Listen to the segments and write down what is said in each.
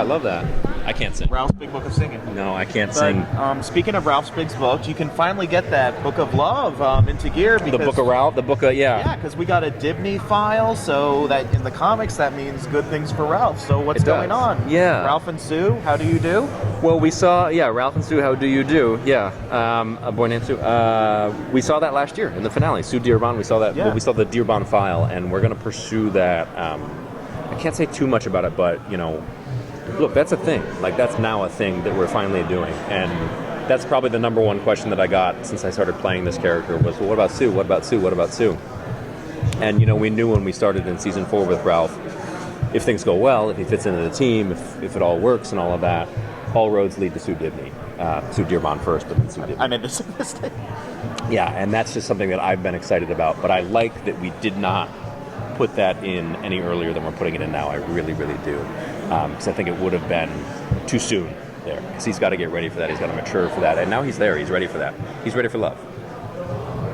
love that. I can't sing. Ralph's Big Book of Singing. No, I can't sing. Speaking of Ralph's Big Book, you can finally get that Book of Love into gear. Because, the Book of Ralph? The Book of, Yeah, because we got a Dibny file, so that in the comics, that means good things for Ralph. So what's going on? Yeah. Ralph and Sue, how do you do? Well, we saw, Ralph and Sue, how do you do? Yeah, a boy named Sue. We saw that last year in the finale. Sue Dearborn, we saw that. Yeah. Well, we saw the Dearborn file, and we're going to pursue that. I can't say too much about it, but, look, that's a thing. Like, that's now a thing that we're finally doing. And that's probably the number one question that I got since I started playing this character was, well, what about Sue? What about Sue? What about Sue? And, we knew when we started in season 4 with Ralph, if things go well, if he fits into the team, if it all works and all of that, all roads lead to Sue Dibny. Sue Dearborn first, but then Sue Dibny. I made this mistake. Yeah, and that's just something that I've been excited about. But I like that we did not put that in any earlier than we're putting it in now. I really, really do. Because I think it would have been too soon there. Because he's got to get ready for that. He's got to mature for that. And now he's there. He's ready for that. He's ready for love.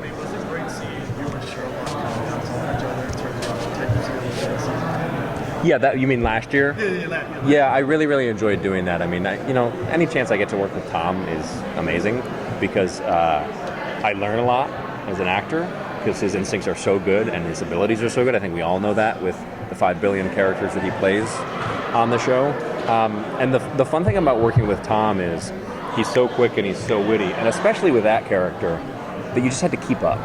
It was a great scene. You and Sherlock coming out to each other in terms of detectives. Yeah, that you mean last year? Yeah. Yeah, I really, really enjoyed doing that. I mean, any chance I get to work with Tom is amazing because I learn a lot as an actor because his instincts are so good and his abilities are so good. I think we all know that with the 5 billion characters that he plays on the show. And the fun thing about working with Tom is he's so quick and he's so witty, and especially with that character, that you just had to keep up.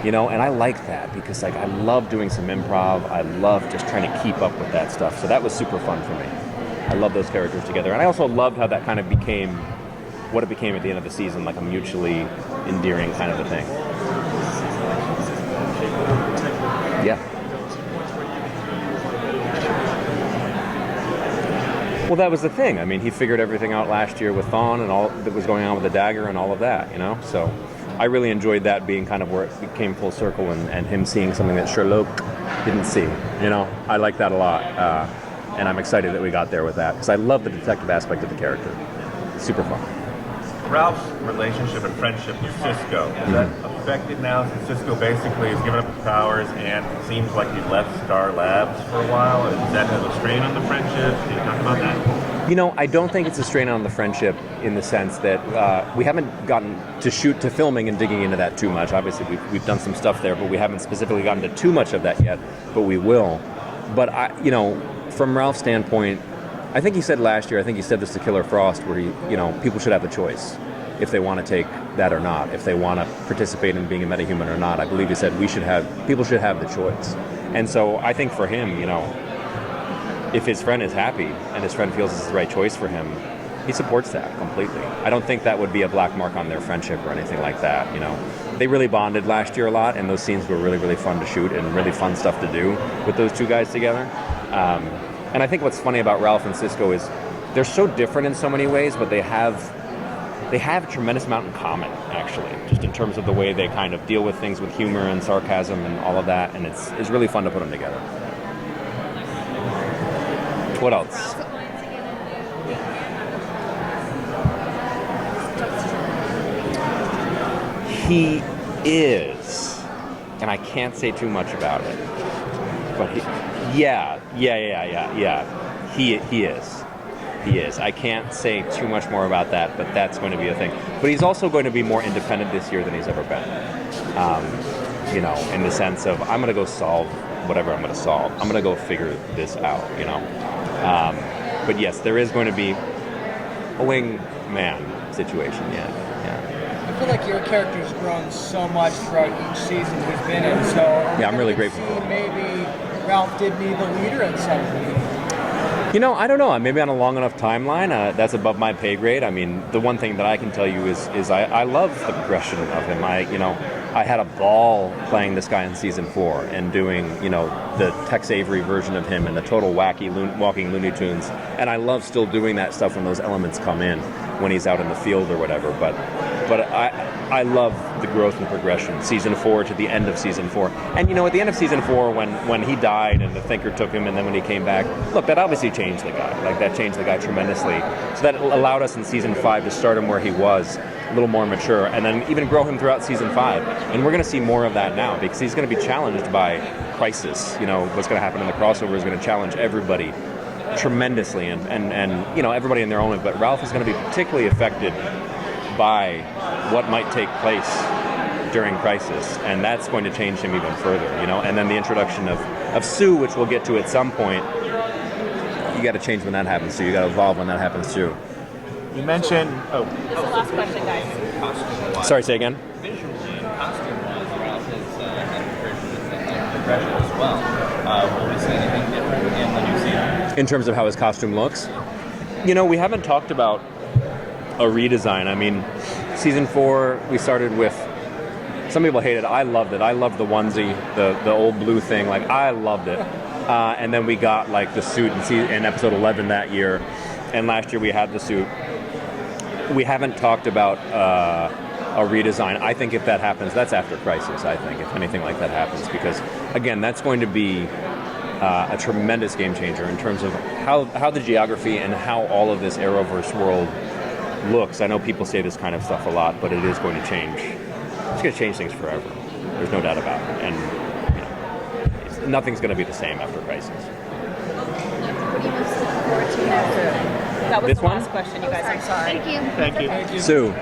And I like that because I love doing some improv. I love just trying to keep up with that stuff. So that was super fun for me. I love those characters together. And I also loved how that kind of became what it became at the end of the season, like a mutually endearing kind of a thing. Yeah. Well, that was the thing. I mean, he figured everything out last year with Thawne and all that was going on with the dagger and all of that, So I really enjoyed that being kind of where it came full circle and him seeing something that Sherlock didn't see. I like that a lot. And I'm excited that we got there with that because I love the detective aspect of the character. Super fun. Ralph's relationship and friendship with Cisco, is that affected now since Cisco basically has given up his powers and it seems like he left Star Labs for a while? Is that has a strain on the friendship? Can you talk about that? I don't think it's a strain on the friendship in the sense that we haven't gotten to filming and digging into that too much. Obviously, we've done some stuff there, but we haven't specifically gotten to too much of that yet, but we will. But, from Ralph's standpoint, I think he said last year, I think he said this to Killer Frost, where people should have the choice if they want to take that or not, if they want to participate in being a metahuman or not. I believe he said people should have the choice. And so I think for him, if his friend is happy and his friend feels it's the right choice for him, he supports that completely. I don't think that would be a black mark on their friendship or anything like that. They really bonded last year a lot, and those scenes were really, really fun to shoot and really fun stuff to do with those two guys together. And I think what's funny about Ralph and Cisco is they're so different in so many ways, but they have a tremendous amount in common, actually, just in terms of the way they kind of deal with things with humor and sarcasm and all of that, and it's really fun to put them together. What else? He is, and I can't say too much about it, but He is. I can't say too much more about that, but that's going to be a thing. But he's also going to be more independent this year than he's ever been. In the sense of, I'm going to go solve whatever I'm going to solve. I'm going to go figure this out, But yes, there is going to be a wingman situation, yeah. I feel like your character's grown so much throughout each season he's been in, so... Yeah, I'm really grateful for it. Maybe Ralph Dibny the leader at some point. I don't know. Maybe on a long enough timeline, that's above my pay grade. I mean, the one thing that I can tell you is I love the progression of him. I had a ball playing this guy in season 4 and doing, the Tex Avery version of him and the total wacky walking Looney Tunes. And I love still doing that stuff when those elements come in, when he's out in the field or whatever. But I love the growth and progression, season 4 to the end of season 4. And at the end of season 4, when he died and the Thinker took him, and then when he came back, look, that obviously changed the guy. Like, that changed the guy tremendously. So that allowed us in season 5 to start him where he was, a little more mature, and then even grow him throughout season 5. And we're going to see more of that now because he's going to be challenged by Crisis. What's going to happen in the crossover is going to challenge everybody tremendously, and you know, everybody in their own way, but Ralph is going to be particularly affected by what might take place during Crisis, and that's going to change him even further, you know. And then the introduction of Sue, which we'll get to at some point, you got to change when that happens too. You got to evolve when that happens too. You mentioned. Oh, This is the last question, guys. Sorry, say again. Visually and costume-wise, Ralph has progression as well. Will we see anything different in the new season? In terms of how his costume looks, you know, we haven't talked about a redesign. I mean, season 4, we started with. Some people hate it. I loved it. I loved the onesie, the old blue thing. Like, I loved it. And then we got like the suit in episode 11 that year, and last year we had the suit. We haven't talked about a redesign. I think if that happens, that's after Crisis. I think if anything like that happens, because again, that's going to be a tremendous game changer in terms of how the geography and how all of this Arrowverse world looks. I know people say this kind of stuff a lot, but it is going to change. It's going to change things forever. There's no doubt about it. And you know, nothing's going to be the same after Crisis. What do you most look forward to next? That was This the one? last question, you guys. I'm sorry. Thank you. thank you. Thank you. Sue.